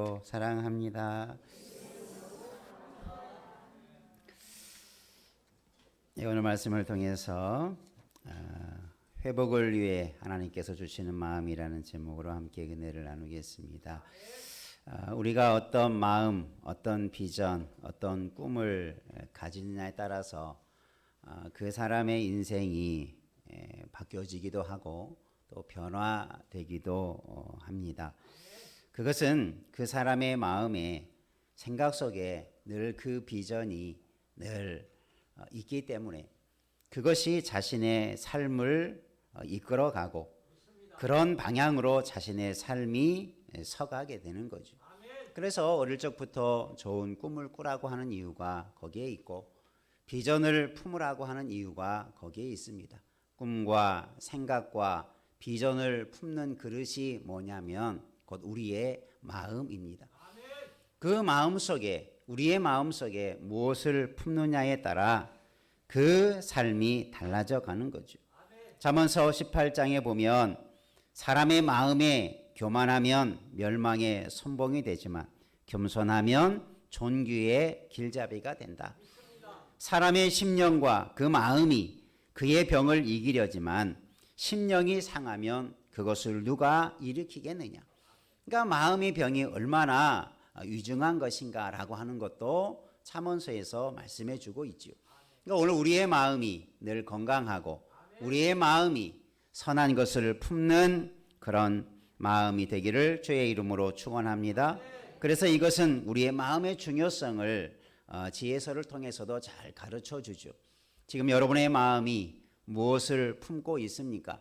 주님으로 사랑합니다. 오늘 말씀을 통해서 회복을 위해 하나님께서 주시는 마음이라는 제목으로 함께 은혜를 나누겠습니다. 우리가 어떤 마음, 어떤 비전, 어떤 꿈을 가지느냐에 따라서 그 사람의 인생이 바뀌어지기도 하고 또 변화되기도 합니다. 그것은 그 사람의 마음에 생각 속에 늘 그 비전이 늘 있기 때문에 그것이 자신의 삶을 이끌어가고 그런 방향으로 자신의 삶이 서가게 되는 거죠. 그래서 어릴 적부터 좋은 꿈을 꾸라고 하는 이유가 거기에 있고 비전을 품으라고 하는 이유가 거기에 있습니다. 꿈과 생각과 비전을 품는 그릇이 뭐냐면 곧 우리의 마음입니다. 그 마음 속에 우리의 마음 속에 무엇을 품느냐에 따라 그 삶이 달라져 가는 거죠. 잠언서 18장에 보면 사람의 마음에 교만하면 멸망의 선봉이 되지만 겸손하면 존귀의 길잡이가 된다. 사람의 심령과 그 마음이 그의 병을 이기려지만 심령이 상하면 그것을 누가 일으키겠느냐. 그러니까 마음의 병이 얼마나 위중한 것인가라고 하는 것도 잠언서에서 말씀해 주고 있죠. 그러니까 오늘 우리의 마음이 늘 건강하고 우리의 마음이 선한 것을 품는 그런 마음이 되기를 주의 이름으로 축원합니다. 그래서 이것은 우리의 마음의 중요성을 지혜서를 통해서도 잘 가르쳐 주죠. 지금 여러분의 마음이 무엇을 품고 있습니까?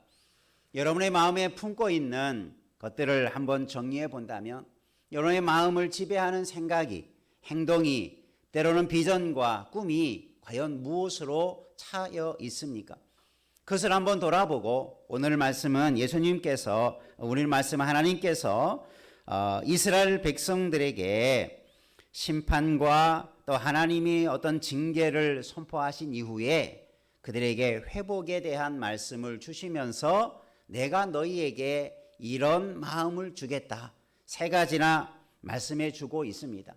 여러분의 마음에 품고 있는 것들을 한번 정리해 본다면 여러분의 마음을 지배하는 생각이, 행동이, 때로는 비전과 꿈이 과연 무엇으로 차여 있습니까? 그것을 한번 돌아보고 오늘 말씀은 예수님께서 우리 말씀은 하나님께서 이스라엘 백성들에게 심판과 또 하나님이 어떤 징계를 선포하신 이후에 그들에게 회복에 대한 말씀을 주시면서 내가 너희에게 이런 마음을 주겠다. 세 가지나 말씀해 주고 있습니다.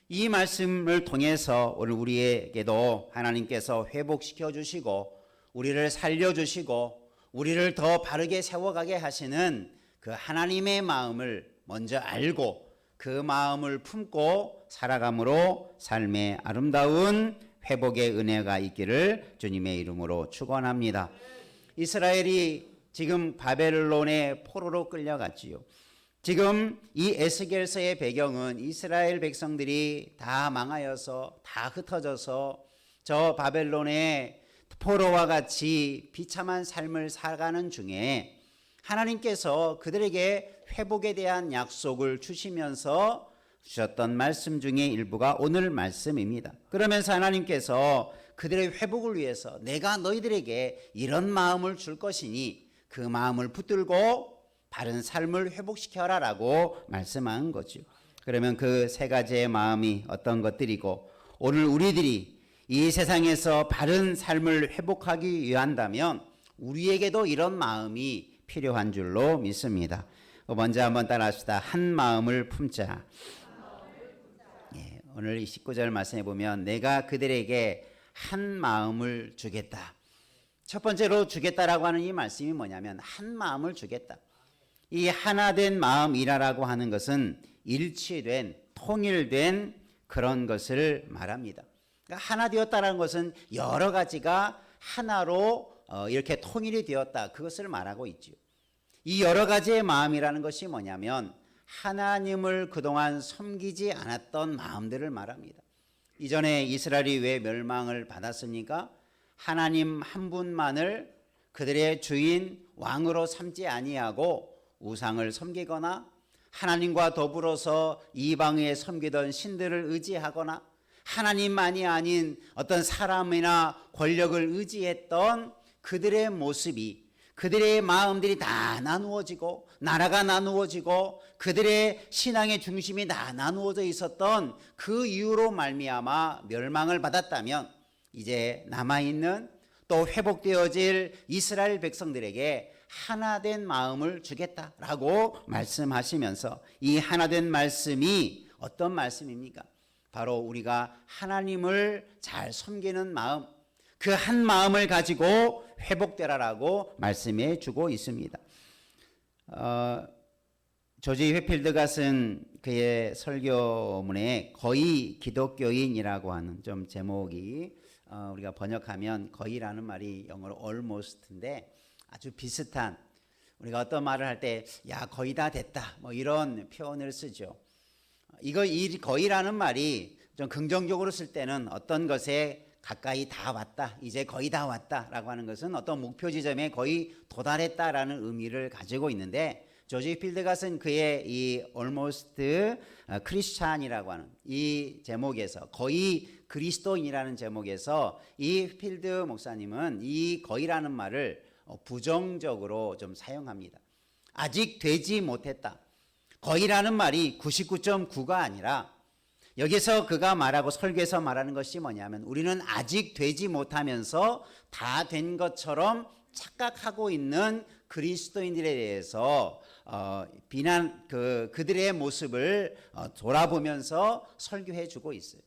이 말씀을 통해서 오늘 우리에게도 하나님께서 회복시켜 주시고 우리를 살려주시고 우리를 더 바르게 세워가게 하시는 그 하나님의 마음을 먼저 알고 그 마음을 품고 살아감으로 삶의 아름다운 회복의 은혜가 있기를 주님의 이름으로 축원합니다. 이스라엘이 지금 바벨론의 포로로 끌려갔지요. 지금 이 에스겔서의 배경은 이스라엘 백성들이 다 망하여서 다 흩어져서 저 바벨론의 포로와 같이 비참한 삶을 살아가는 중에 하나님께서 그들에게 회복에 대한 약속을 주시면서 주셨던 말씀 중에 일부가 오늘 말씀입니다. 그러면서 하나님께서 그들의 회복을 위해서 내가 너희들에게 이런 마음을 줄 것이니 그 마음을 붙들고 바른 삶을 회복시켜라라고 말씀한 거죠. 그러면 그 세 가지의 마음이 어떤 것들이고 오늘 우리들이 이 세상에서 바른 삶을 회복하기 위한다면 우리에게도 이런 마음이 필요한 줄로 믿습니다. 먼저 한번 따라합시다. 한 마음을 품자. 오늘 이 19절 말씀해 보면 내가 그들에게 한 마음을 주겠다. 첫 번째로 주겠다라고 하는 이 말씀이 뭐냐면 한 마음을 주겠다. 이 하나된 마음이라고 하는 것은 일치된 통일된 그런 것을 말합니다. 그러니까 하나 되었다는 것은 여러 가지가 하나로 이렇게 통일이 되었다. 그것을 말하고 있죠. 이 여러 가지의 마음이라는 것이 뭐냐면 하나님을 그동안 섬기지 않았던 마음들을 말합니다. 이전에 이스라엘이 왜 멸망을 받았습니까? 하나님 한 분만을 그들의 주인 왕으로 삼지 아니하고 우상을 섬기거나 하나님과 더불어서 이방에 섬기던 신들을 의지하거나 하나님만이 아닌 어떤 사람이나 권력을 의지했던 그들의 모습이 그들의 마음들이 다 나누어지고 나라가 나누어지고 그들의 신앙의 중심이 다 나누어져 있었던 그 이유로 말미암아 멸망을 받았다면 이제 남아있는 또 회복되어질 이스라엘 백성들에게 하나된 마음을 주겠다라고 말씀하시면서 이 하나된 말씀이 어떤 말씀입니까? 바로 우리가 하나님을 잘 섬기는 마음, 그 한 마음을 가지고 회복되라라고 말씀해 주고 있습니다. 조지 회필드가 쓴 그의 설교문에 거의 기독교인이라고 하는 좀 제목이 우리가 번역하면 거의라는 말이 영어로 almost인데 아주 비슷한, 우리가 어떤 말을 할 때 야 거의 다 됐다 뭐 이런 표현을 쓰죠. 이 거의라는 말이 좀 긍정적으로 쓸 때는 어떤 것에 가까이 다 왔다, 이제 거의 다 왔다라고 하는 것은 어떤 목표 지점에 거의 도달했다라는 의미를 가지고 있는데, 조지 필드가 쓴 그의 이 almost 크리스찬이라고 하는 이 제목에서, 거의 그리스도인이라는 제목에서 이 필드 목사님은 이 거의라는 말을 부정적으로 좀 사용합니다. 아직 되지 못했다. 거의라는 말이 99.9가 아니라 여기서 그가 말하고 설교에서 말하는 것이 뭐냐면, 우리는 아직 되지 못하면서 다 된 것처럼 착각하고 있는 그리스도인들에 대해서 비난 그들의 모습을 돌아보면서 설교해 주고 있어요.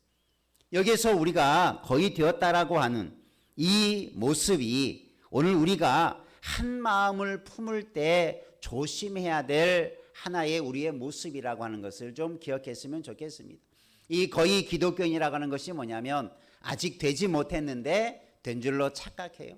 여기서 우리가 거의 되었다라고 하는 이 모습이 오늘 우리가 한 마음을 품을 때 조심해야 될 하나의 우리의 모습이라고 하는 것을 좀 기억했으면 좋겠습니다. 이 거의 기독교인이라고 하는 것이 뭐냐면, 아직 되지 못했는데 된 줄로 착각해요.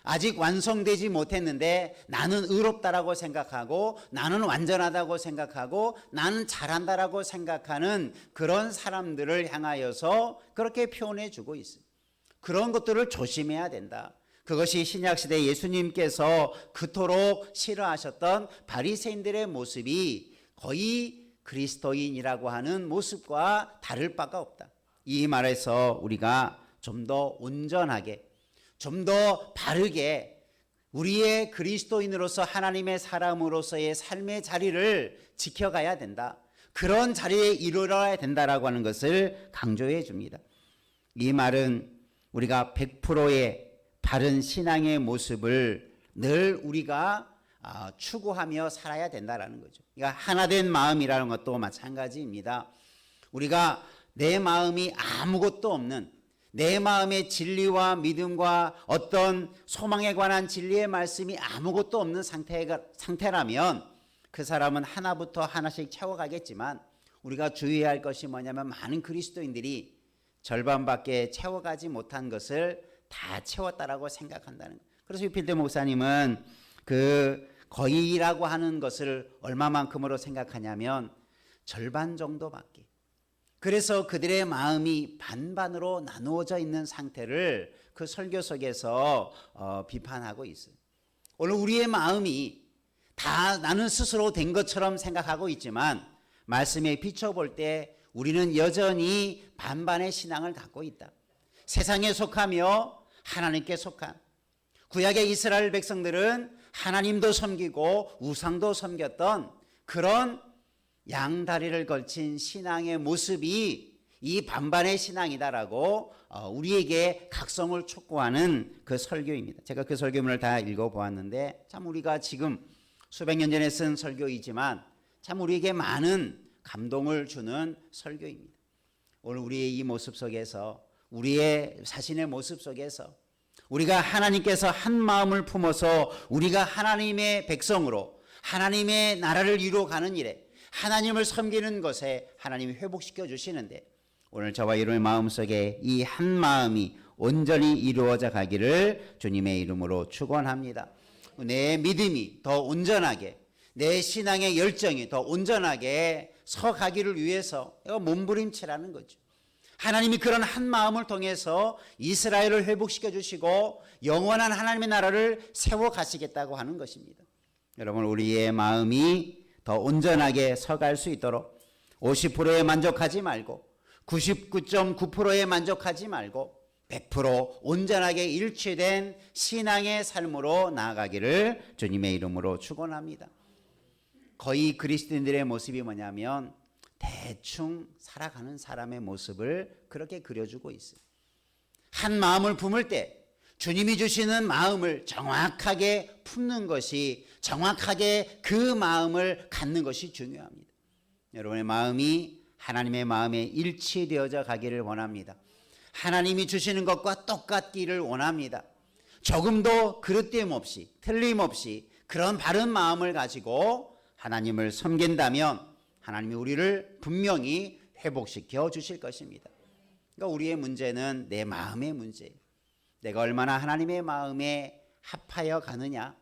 아직 완성되지 못했는데 나는 의롭다라고 생각하고, 나는 완전하다고 생각하고, 나는 잘한다라고 생각하는 그런 사람들을 향하여서 그렇게 표현해 주고 있어요. 그런 것들을 조심해야 된다. 그것이 신약시대 예수님께서 그토록 싫어하셨던 바리새인들의 모습이 거의 그리스도인이라고 하는 모습과 다를 바가 없다. 이 말에서 우리가 좀 더 온전하게, 좀 더 바르게 우리의 그리스도인으로서 하나님의 사람으로서의 삶의 자리를 지켜가야 된다. 그런 자리에 이르러야 된다라고 하는 것을 강조해 줍니다. 이 말은 우리가 100%의 바른 신앙의 모습을 늘 우리가 추구하며 살아야 된다라는 거죠. 그러니까 하나된 마음이라는 것도 마찬가지입니다. 우리가 내 마음이 아무것도 없는, 내 마음의 진리와 믿음과 어떤 소망에 관한 진리의 말씀이 아무것도 없는 상태라면 그 사람은 하나부터 하나씩 채워가겠지만, 우리가 주의해야 할 것이 뭐냐면, 많은 그리스도인들이 절반밖에 채워가지 못한 것을 다 채웠다라고 생각한다는 거예요. 그래서 필드 목사님은 그 거의라고 하는 것을 얼마만큼으로 생각하냐면 절반 정도밖에. 그래서 그들의 마음이 반반으로 나누어져 있는 상태를 그 설교 속에서 비판하고 있어요. 오늘 우리의 마음이 다 나는 스스로 된 것처럼 생각하고 있지만, 말씀에 비춰볼 때 우리는 여전히 반반의 신앙을 갖고 있다. 세상에 속하며 하나님께 속한, 구약의 이스라엘 백성들은 하나님도 섬기고 우상도 섬겼던 그런 양다리를 걸친 신앙의 모습이 이 반반의 신앙이다라고 우리에게 각성을 촉구하는 그 설교입니다. 제가 그 설교문을 다 읽어보았는데, 참 우리가 지금 수백 년 전에 쓴 설교이지만 참 우리에게 많은 감동을 주는 설교입니다. 오늘 우리의 이 모습 속에서, 우리의 자신의 모습 속에서 우리가 하나님께서 한 마음을 품어서 우리가 하나님의 백성으로 하나님의 나라를 이루어가는 일에, 하나님을 섬기는 것에 하나님이 회복시켜 주시는데, 오늘 저와 여러분의 마음속에 이 한 마음이 온전히 이루어져 가기를 주님의 이름으로 축원합니다. 내 믿음이 더 온전하게, 내 신앙의 열정이 더 온전하게 서가기를 위해서 몸부림치라는 거죠. 하나님이 그런 한 마음을 통해서 이스라엘을 회복시켜 주시고 영원한 하나님의 나라를 세워 가시겠다고 하는 것입니다. 여러분, 우리의 마음이 더 온전하게 서갈 수 있도록 50%에 만족하지 말고 99.9%에 만족하지 말고 100% 온전하게 일치된 신앙의 삶으로 나아가기를 주님의 이름으로 축원합니다. 거의 그리스도인들의 모습이 뭐냐면 대충 살아가는 사람의 모습을 그렇게 그려주고 있어요. 한 마음을 품을 때 주님이 주시는 마음을 정확하게 품는 것이, 정확하게 그 마음을 갖는 것이 중요합니다. 여러분의 마음이 하나님의 마음에 일치되어져 가기를 원합니다. 하나님이 주시는 것과 똑같기를 원합니다. 조금도 그릇됨 없이, 틀림없이 그런 바른 마음을 가지고 하나님을 섬긴다면 하나님이 우리를 분명히 회복시켜 주실 것입니다. 그러니까 우리의 문제는 내 마음의 문제예요. 내가 얼마나 하나님의 마음에 합하여 가느냐.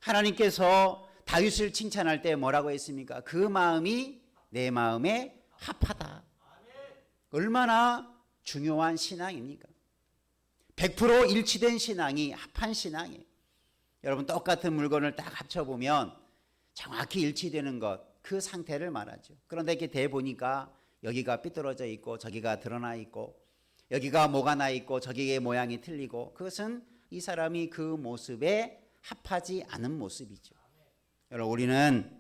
하나님께서 다윗을 칭찬할 때 뭐라고 했습니까? 그 마음이 내 마음에 합하다. 얼마나 중요한 신앙입니까? 100% 일치된 신앙이 합한 신앙이에요. 여러분, 똑같은 물건을 딱 합쳐보면 정확히 일치되는 것, 그 상태를 말하죠. 그런데 이렇게 대보니까 여기가 삐뚤어져 있고 저기가 드러나 있고 여기가 뭐가 나 있고 저기의 모양이 틀리고, 그것은 이 사람이 그 모습에 합하지 않은 모습이죠. 여러분, 우리는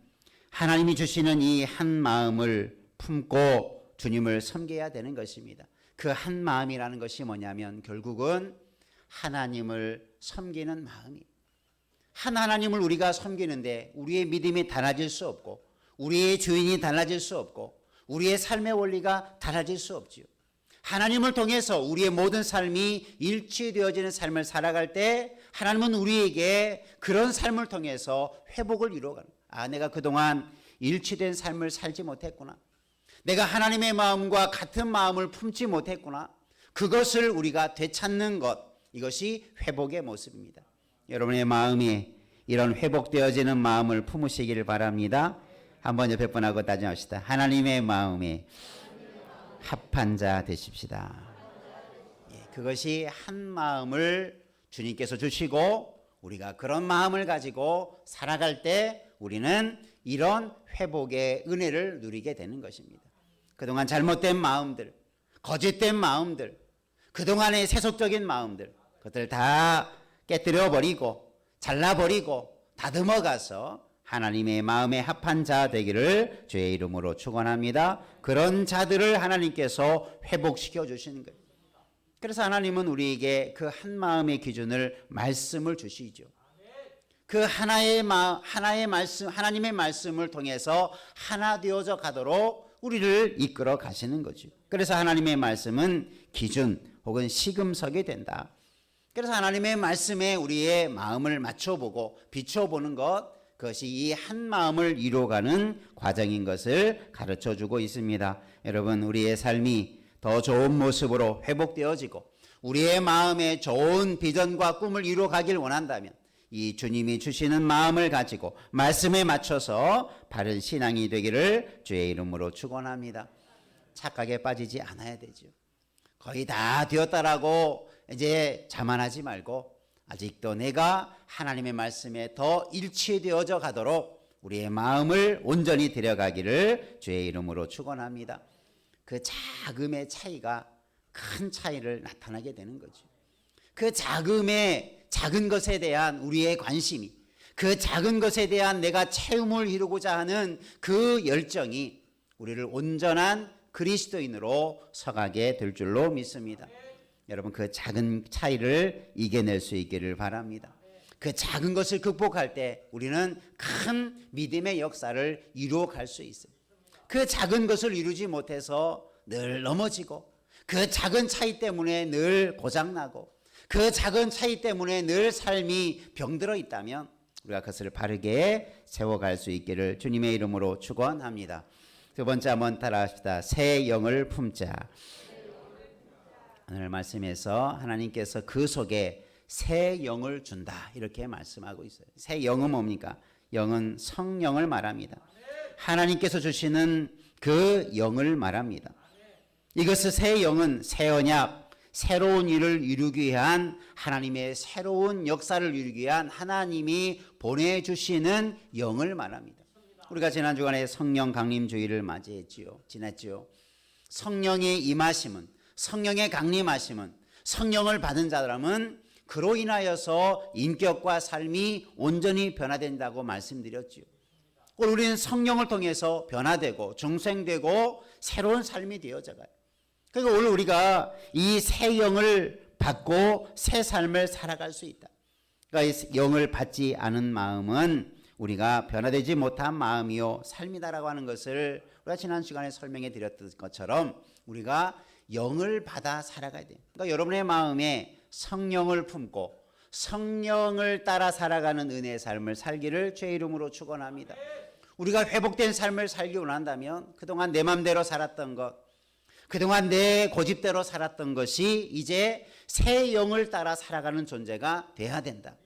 하나님이 주시는 이 한 마음을 품고 주님을 섬겨야 되는 것입니다. 그 한 마음이라는 것이 뭐냐면 결국은 하나님을 섬기는 마음이에요. 한 하나님을 우리가 섬기는데 우리의 믿음이 달라질 수 없고, 우리의 주인이 달라질 수 없고, 우리의 삶의 원리가 달라질 수 없지요. 하나님을 통해서 우리의 모든 삶이 일치되어지는 삶을 살아갈 때 하나님은 우리에게 그런 삶을 통해서 회복을 이루어가는 거예요. 아, 내가 그동안 일치된 삶을 살지 못했구나. 내가 하나님의 마음과 같은 마음을 품지 못했구나. 그것을 우리가 되찾는 것, 이것이 회복의 모습입니다. 여러분의 마음이 이런 회복되어지는 마음을 품으시기를 바랍니다. 한번 옆에 분하고 따져합시다. 하나님의 마음에 합한 자 되십시다. 그것이 한 마음을 주님께서 주시고 우리가 그런 마음을 가지고 살아갈 때 우리는 이런 회복의 은혜를 누리게 되는 것입니다. 그동안 잘못된 마음들, 거짓된 마음들, 그동안의 세속적인 마음들, 그것들 다 깨뜨려 버리고 잘라버리고 다듬어가서 하나님의 마음에 합한 자 되기를 주의 이름으로 축원합니다. 그런 자들을 하나님께서 회복시켜 주시는 거예요. 그래서 하나님은 우리에게 그 한 마음의 기준을 말씀을 주시죠. 그 하나의 말씀, 하나님의 말씀을 통해서 하나 되어져 가도록 우리를 이끌어 가시는 거죠. 그래서 하나님의 말씀은 기준 혹은 시금석이 된다. 그래서 하나님의 말씀에 우리의 마음을 맞춰보고 비춰보는 것, 그것이 이 한 마음을 이루어가는 과정인 것을 가르쳐주고 있습니다. 여러분, 우리의 삶이 더 좋은 모습으로 회복되어지고 우리의 마음에 좋은 비전과 꿈을 이루어가길 원한다면 이 주님이 주시는 마음을 가지고 말씀에 맞춰서 바른 신앙이 되기를 주의 이름으로 축원합니다. 착각에 빠지지 않아야 되죠. 거의 다 되었다라고 이제 자만하지 말고 아직도 내가 하나님의 말씀에 더 일치되어져 가도록 우리의 마음을 온전히 들여가기를 주의 이름으로 축원합니다. 그 작음의 차이가 큰 차이를 나타나게 되는 거죠. 그 작은 것에 대한 우리의 관심이, 그 작은 것에 대한 내가 체험을 이루고자 하는 그 열정이 우리를 온전한 그리스도인으로 서가게 될 줄로 믿습니다. 여러분, 그 작은 차이를 이겨낼 수 있기를 바랍니다. 그 작은 것을 극복할 때 우리는 큰 믿음의 역사를 이루어갈 수 있어요. 그 작은 것을 이루지 못해서 늘 넘어지고, 그 작은 차이 때문에 늘 고장나고, 그 작은 차이 때문에 늘 삶이 병들어 있다면 우리가 그것을 바르게 세워갈 수 있기를 주님의 이름으로 축원합니다. 두 번째 한번 따라합시다. 새 영을 품자. 오늘 말씀에서 하나님께서 그 속에 새 영을 준다 이렇게 말씀하고 있어요. 새 영은 뭡니까? 영은 성령을 말합니다. 하나님께서 주시는 그 영을 말합니다. 이것은 새 영은 새 언약, 새로운 일을 이루기 위한 하나님의 새로운 역사를 이루기 위한 하나님이 보내주시는 영을 말합니다. 우리가 지난 주간에 성령 강림주의를 지났지요. 성령의 임하심은, 성령의 강림하심은, 성령을 받은 사람은 그로 인하여서 인격과 삶이 온전히 변화된다고 말씀드렸지요. 오늘 우리는 성령을 통해서 변화되고 중생되고 새로운 삶이 되어져가요. 그러니까 오늘 우리가 이 새 영을 받고 새 삶을 살아갈 수 있다. 그러니까 이 영을 받지 않은 마음은 우리가 변화되지 못한 마음이요 삶이다라고 하는 것을 우리가 지난 시간에 설명해 드렸던 것처럼 우리가 영을 받아 살아가야 돼요. 그러니까 여러분의 마음에 성령을 품고 성령을 따라 살아가는 은혜의 삶을 살기를 주의 이름으로 축원합니다. 우리가 회복된 삶을 살기 원한다면 그동안 내 맘대로 살았던 것, 그동안 내 고집대로 살았던 것이 이제 새 영을 따라 살아가는 존재가 돼야 된다.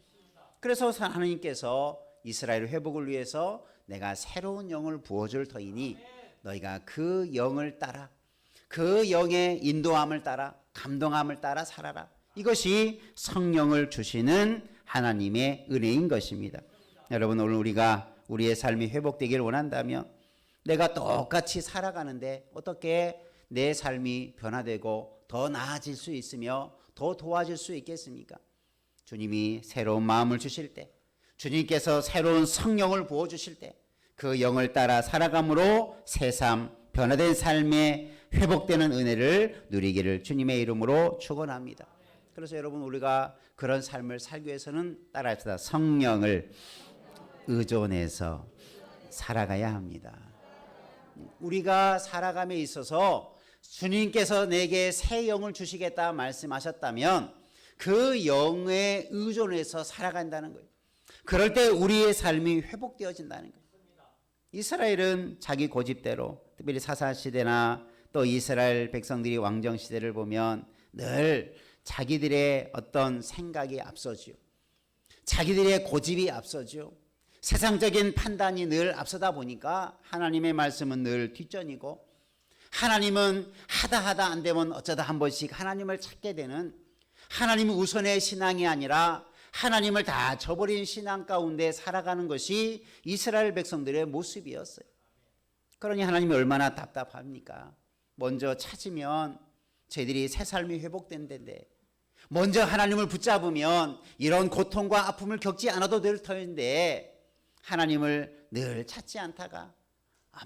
그래서 하나님께서 이스라엘 회복을 위해서 내가 새로운 영을 부어줄 터이니 너희가 그 영을 따라 그 영의 인도함을 따라 감동함을 따라 살아라. 이것이 성령을 주시는 하나님의 은혜인 것입니다. 여러분 오늘 우리가 우리의 삶이 회복되기를 원한다면 내가 똑같이 살아가는데 어떻게 내 삶이 변화되고 더 나아질 수 있으며 더 도와줄 수 있겠습니까? 주님이 새로운 마음을 주실 때 주님께서 새로운 성령을 부어주실 때 그 영을 따라 살아감으로 새삼 변화된 삶에 회복되는 은혜를 누리기를 주님의 이름으로 축원합니다. 그래서 여러분 우리가 그런 삶을 살기 위해서는 따라합시다. 성령을 의존해서 살아가야 합니다. 우리가 살아감에 있어서 주님께서 내게 새 영을 주시겠다 말씀하셨다면 그 영에 의존해서 살아간다는 거예요. 그럴 때 우리의 삶이 회복되어진다는 거예요. 이스라엘은 자기 고집대로 특별히 사사시대나 또 이스라엘 백성들이 왕정시대를 보면 늘 자기들의 어떤 생각이 앞서지요. 자기들의 고집이 앞서죠. 세상적인 판단이 늘 앞서다 보니까 하나님의 말씀은 늘 뒷전이고 하나님은 하다 안 되면 어쩌다 한 번씩 하나님을 찾게 되는 하나님 우선의 신앙이 아니라 하나님을 다 저버린 신앙 가운데 살아가는 것이 이스라엘 백성들의 모습이었어요. 그러니 하나님이 얼마나 답답합니까? 먼저 찾으면 저희들이 새 삶이 회복된다는데 먼저 하나님을 붙잡으면 이런 고통과 아픔을 겪지 않아도 될 터인데 하나님을 늘 찾지 않다가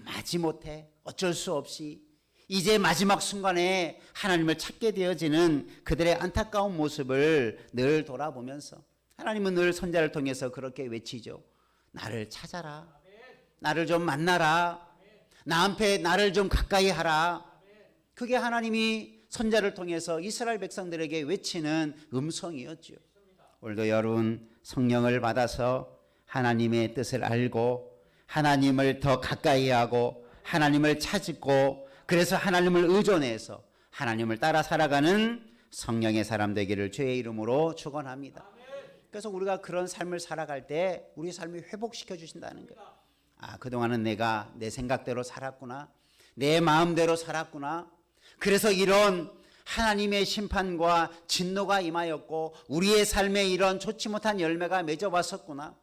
마지못해 어쩔 수 없이 이제 마지막 순간에 하나님을 찾게 되어지는 그들의 안타까운 모습을 늘 돌아보면서 하나님은 늘 선자를 통해서 그렇게 외치죠. 나를 찾아라. 나를 좀 만나라. 나한테 나를 좀 가까이 하라. 그게 하나님이 선자를 통해서 이스라엘 백성들에게 외치는 음성이었죠. 오늘도 여러분 성령을 받아서 하나님의 뜻을 알고 하나님을 더 가까이 하고 하나님을 찾고 그래서 하나님을 의존해서 하나님을 따라 살아가는 성령의 사람 되기를 주의 이름으로 축원합니다. 그래서 우리가 그런 삶을 살아갈 때 우리 삶을 회복시켜 주신다는 거예요. 그동안은 내가 내 생각대로 살았구나. 내 마음대로 살았구나. 그래서 이런 하나님의 심판과 진노가 임하였고 우리의 삶에 이런 좋지 못한 열매가 맺어왔었구나.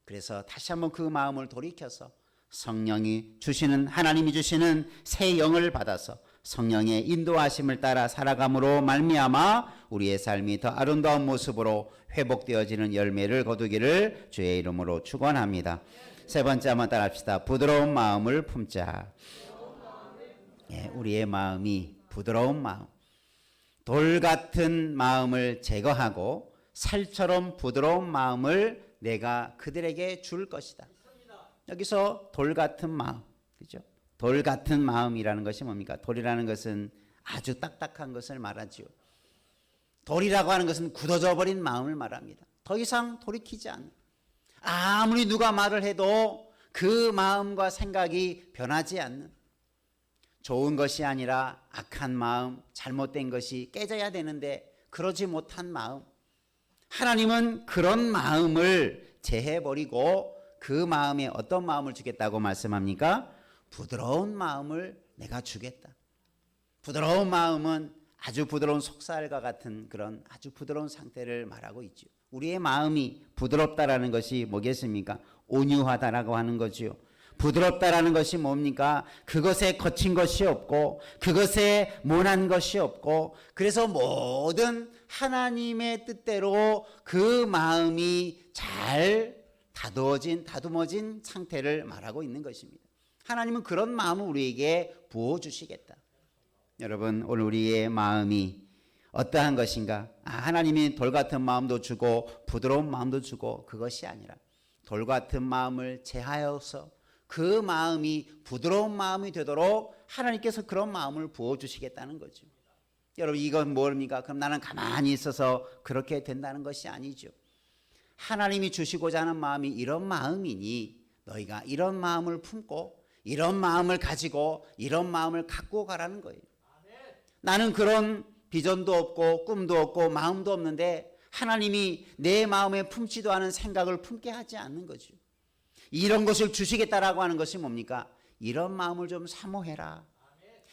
그래서 다시 한번 그 마음을 돌이켜서 성령이 주시는 하나님이 주시는 새 영을 받아서 성령의 인도하심을 따라 살아감으로 말미암아 우리의 삶이 더 아름다운 모습으로 회복되어지는 열매를 거두기를 주의 이름으로 축원합니다. 세 번째 한번 따라합시다. 부드러운 마음을 품자. 우리의 마음이 부드러운 마음, 돌 같은 마음을 제거하고 살처럼 부드러운 마음을 내가 그들에게 줄 것이다. 여기서 돌 같은 마음, 그죠? 돌 같은 마음이라는 것이 뭡니까? 돌이라는 것은 아주 딱딱한 것을 말하죠. 돌이라고 하는 것은 굳어져 버린 마음을 말합니다. 더 이상 돌이키지 않는, 아무리 누가 말을 해도 그 마음과 생각이 변하지 않는, 좋은 것이 아니라 악한 마음, 잘못된 것이 깨져야 되는데 그러지 못한 마음, 하나님은 그런 마음을 제해버리고 그 마음에 어떤 마음을 주겠다고 말씀합니까? 부드러운 마음을 내가 주겠다. 부드러운 마음은 아주 부드러운 속살과 같은 그런 아주 부드러운 상태를 말하고 있죠. 우리의 마음이 부드럽다라는 것이 뭐겠습니까? 온유하다라고 하는 거죠. 부드럽다라는 것이 뭡니까? 그것에 거친 것이 없고 그것에 모난 것이 없고 그래서 모든 하나님의 뜻대로 그 마음이 잘 다듬어진 상태를 말하고 있는 것입니다. 하나님은 그런 마음을 우리에게 부어주시겠다. 여러분 오늘 우리의 마음이 어떠한 것인가? 하나님이 돌 같은 마음도 주고 부드러운 마음도 주고 그것이 아니라 돌 같은 마음을 제하여서 그 마음이 부드러운 마음이 되도록 하나님께서 그런 마음을 부어주시겠다는 거죠. 여러분 이건 뭡니까? 그럼 나는 가만히 있어서 그렇게 된다는 것이 아니죠. 하나님이 주시고자 하는 마음이 이런 마음이니 너희가 이런 마음을 품고 이런 마음을 가지고 이런 마음을 갖고 가라는 거예요. 나는 그런 비전도 없고 꿈도 없고 마음도 없는데 하나님이 내 마음에 품지도 않은 생각을 품게 하지 않는 거죠. 이런 것을 주시겠다라고 하는 것이 뭡니까? 이런 마음을 좀 사모해라.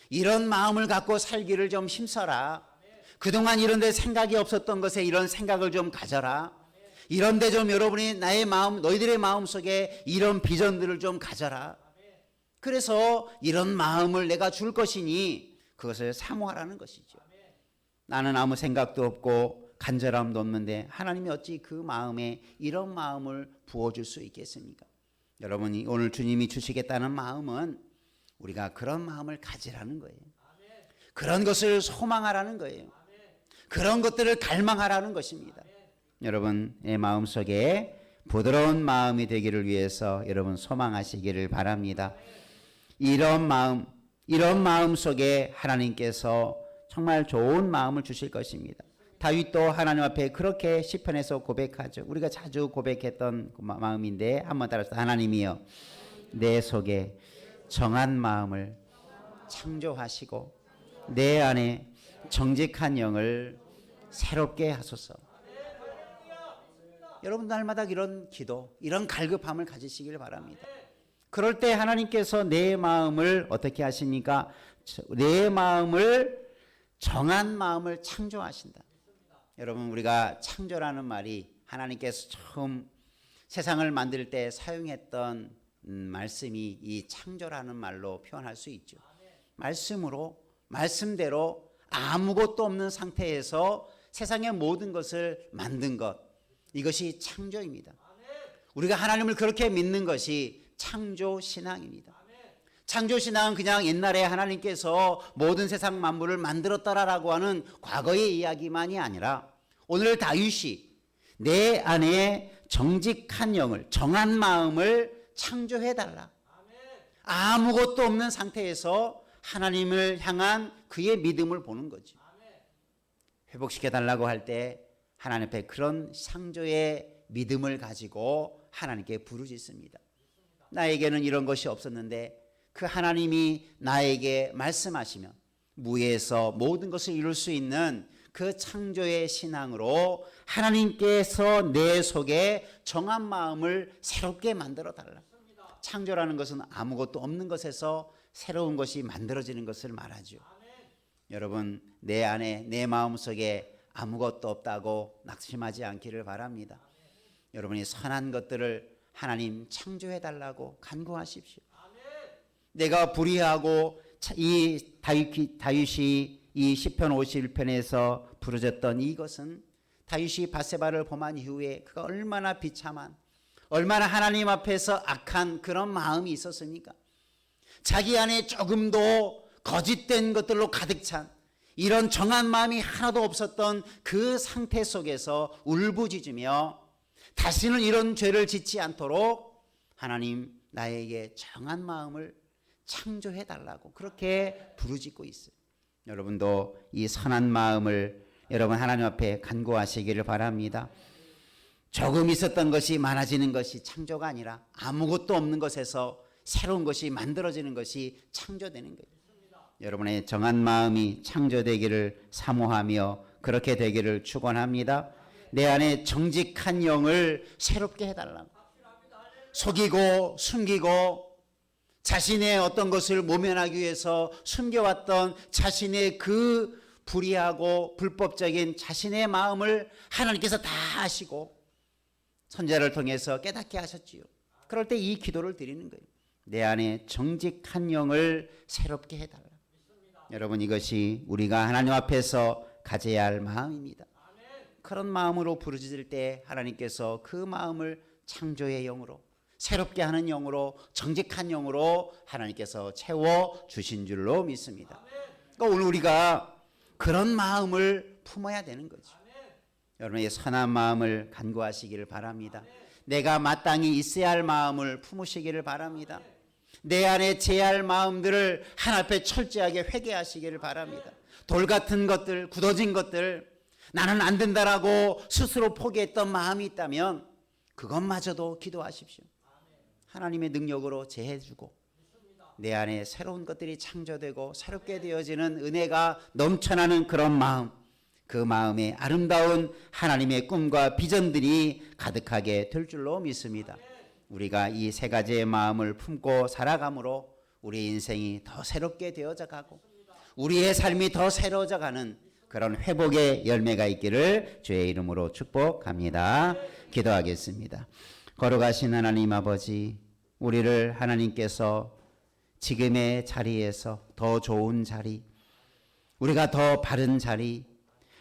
이런 마음을 갖고 살기를 좀 힘써라. 그동안 이런 데 생각이 없었던 것에 이런 생각을 좀 가져라. 이런 데 좀 여러분이 나의 마음, 너희들의 마음 속에 이런 비전들을 좀 가져라. 그래서 이런 마음을 내가 줄 것이니 그것을 사모하라는 것이죠. 나는 아무 생각도 없고 간절함도 없는데 하나님이 어찌 그 마음에 이런 마음을 부어줄 수 있겠습니까? 여러분이 오늘 주님이 주시겠다는 마음은 우리가 그런 마음을 가지라는 거예요. 그런 것을 소망하라는 거예요. 그런 것들을 갈망하라는 것입니다. 여러분의 마음속에 부드러운 마음이 되기를 위해서 여러분 소망하시기를 바랍니다. 이런 마음 속에 하나님께서 정말 좋은 마음을 주실 것입니다. 다윗도 하나님 앞에 그렇게 시편에서 고백하죠. 우리가 자주 고백했던 그 마음인데 한번 따라서 하나님이여 내 속에 정한 마음을 창조하시고 내 안에 정직한 영을 새롭게 하소서. 여러분 날마다 이런 기도, 이런 갈급함을 가지시길 바랍니다. 그럴 때 하나님께서 내 마음을 어떻게 하십니까? 내 마음을 정한 마음을 창조하신다. 여러분 우리가 창조라는 말이 하나님께서 처음 세상을 만들 때 사용했던 말씀이 이 창조라는 말로 표현할 수 있죠. 말씀대로 아무것도 없는 상태에서 세상의 모든 것을 만든 것, 이것이 창조입니다. 우리가 하나님을 그렇게 믿는 것이 창조신앙입니다. 창조신앙은 그냥 옛날에 하나님께서 모든 세상 만물을 만들었다라고 하는 과거의 이야기만이 아니라 오늘 다윗이 내 안에 정직한 영을, 정한 마음을 창조해달라. 아무것도 없는 상태에서 하나님을 향한 그의 믿음을 보는 거죠. 회복시켜달라고 할 때 하나님 앞에 그런 창조의 믿음을 가지고 하나님께 부르짖습니다. 나에게는 이런 것이 없었는데 그 하나님이 나에게 말씀하시면 무에서 모든 것을 이룰 수 있는 그 창조의 신앙으로 하나님께서 내 속에 정한 마음을 새롭게 만들어 달라. 창조라는 것은 아무것도 없는 것에서 새로운 것이 만들어지는 것을 말하죠. 여러분 내 안에 내 마음속에 아무것도 없다고 낙심하지 않기를 바랍니다. 여러분이 선한 것들을 하나님 창조해 달라고 간구하십시오. 내가 불의하고 이 다윗이 이 시편 51편에서 부르짖던 이것은 다윗이 밧세바를 범한 이후에 그가 얼마나 비참한, 얼마나 하나님 앞에서 악한 그런 마음이 있었습니까? 자기 안에 조금도 거짓된 것들로 가득 찬 이런 정한 마음이 하나도 없었던 그 상태 속에서 울부짖으며 다시는 이런 죄를 짓지 않도록 하나님 나에게 정한 마음을 창조해 달라고 그렇게 부르짖고 있어요. 여러분도 이 선한 마음을 여러분 하나님 앞에 간구하시기를 바랍니다. 조금 있었던 것이 많아지는 것이 창조가 아니라 아무것도 없는 것에서 새로운 것이 만들어지는 것이 창조되는 거예요. 여러분의 정한 마음이 창조되기를 사모하며 그렇게 되기를 축원합니다. 내 안에 정직한 영을 새롭게 해달라고. 속이고 숨기고 자신의 어떤 것을 모면하기 위해서 숨겨왔던 자신의 그 불의하고 불법적인 자신의 마음을 하나님께서 다 아시고 선지자를 통해서 깨닫게 하셨지요. 그럴 때 이 기도를 드리는 거예요. 내 안에 정직한 영을 새롭게 해달라. 여러분 이것이 우리가 하나님 앞에서 가져야 할 마음입니다. 그런 마음으로 부르짖을 때 하나님께서 그 마음을 창조의 영으로 새롭게 하는 영으로 정직한 영으로 하나님께서 채워 주신 줄로 믿습니다. 그러니까 오늘 우리가 그런 마음을 품어야 되는 거죠. 여러분의 선한 마음을 간구하시기를 바랍니다. 내가 마땅히 있어야 할 마음을 품으시기를 바랍니다. 내 안에 제할 마음들을 하나님 앞에 철저하게 회개하시기를 바랍니다. 돌 같은 것들, 굳어진 것들, 나는 안 된다라고 스스로 포기했던 마음이 있다면 그것마저도 기도하십시오. 하나님의 능력으로 제해주고 내 안에 새로운 것들이 창조되고 새롭게 되어지는 은혜가 넘쳐나는 그런 마음, 그 마음에 아름다운 하나님의 꿈과 비전들이 가득하게 될 줄로 믿습니다. 우리가 이 세 가지의 마음을 품고 살아감으로 우리 인생이 더 새롭게 되어져 가고 우리의 삶이 더 새로워져 가는 그런 회복의 열매가 있기를 주의 이름으로 축복합니다. 기도하겠습니다. 거룩하신 하나님 아버지, 우리를 하나님께서 지금의 자리에서 더 좋은 자리, 우리가 더 바른 자리,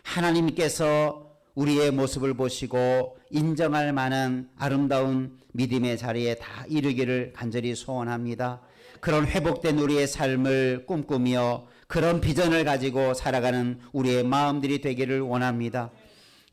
하나님께서 우리의 모습을 보시고 인정할 만한 아름다운 믿음의 자리에 다 이르기를 간절히 소원합니다. 그런 회복된 우리의 삶을 꿈꾸며 그런 비전을 가지고 살아가는 우리의 마음들이 되기를 원합니다.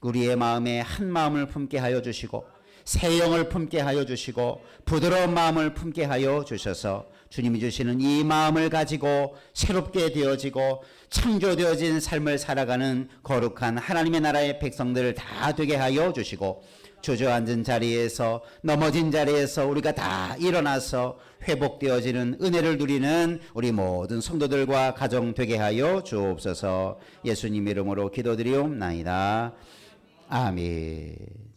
우리의 마음에 한 마음을 품게 하여 주시고 새 영을 품게 하여 주시고 부드러운 마음을 품게 하여 주셔서 주님이 주시는 이 마음을 가지고 새롭게 되어지고 창조되어진 삶을 살아가는 거룩한 하나님의 나라의 백성들을 다 되게 하여 주시고 주저앉은 자리에서 넘어진 자리에서 우리가 다 일어나서 회복되어지는 은혜를 누리는 우리 모든 성도들과 가정 되게 하여 주옵소서. 예수님 이름으로 기도드리옵나이다. 아멘.